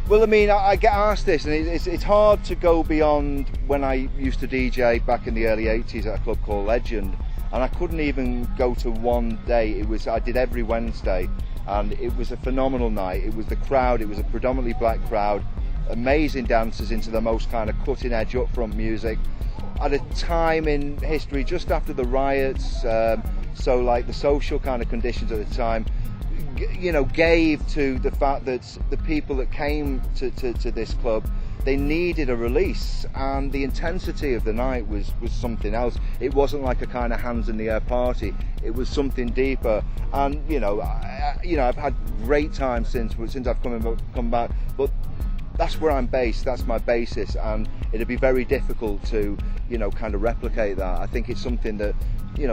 Well, I mean, I get asked this, and it's hard to go beyond when I used to DJ back in the early 80s at a club called Legend, and I couldn't even go to one day. I did every Wednesday, and it was a phenomenal night. It was the crowd, it was a predominantly black crowd, amazing dancers into the most kind of cutting edge upfront music. At a time in history just after the riots, so like the social kind of conditions at the time, you know, gave to the fact that the people that came to this club, they needed a release, and the intensity of the night was something else. It wasn't like a kind of hands in the air party. It was something deeper, and I've had great times since I've come back. But that's where I'm based. That's my basis, and it'd be very difficult to kind of replicate that. I think it's something that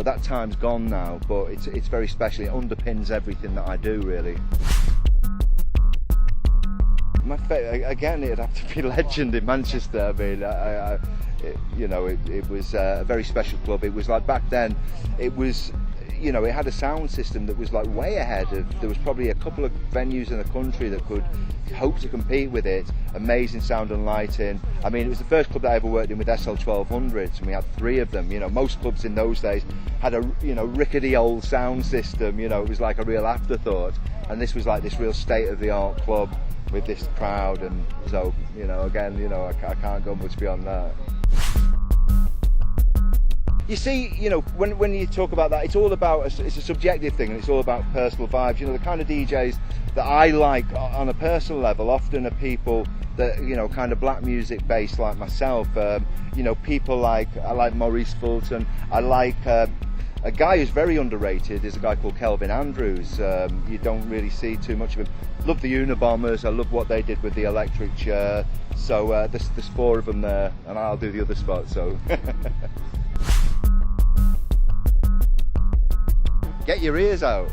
that time's gone now, but it's very special. It underpins everything that I do, really. My favourite, again, it'd have to be Legend in Manchester. I mean, it was a very special club. It was like back then, it was, it had a sound system that was like way ahead of. There was probably a couple of venues in the country that could hope to compete with it. Amazing sound and lighting. I mean, it was the first club that I ever worked in with SL 1200s, and we had 3 of them. Most clubs in those days had a rickety old sound system. It was like a real afterthought, and this was like this real state-of-the-art club with this crowd, and so again, I can't go much beyond that. You see, when you talk about that, it's all about it's a subjective thing, and it's all about personal vibes. The kind of DJs that I like on a personal level often are people that kind of black music based like myself. People like I like Maurice Fulton. I like a guy who's very underrated is a guy called Kelvin Andrews. You don't really see too much of him. Love the Unabombers. I love what they did with the electric chair. So there's 4 of them there, and I'll do the other spot. So. Get your ears out.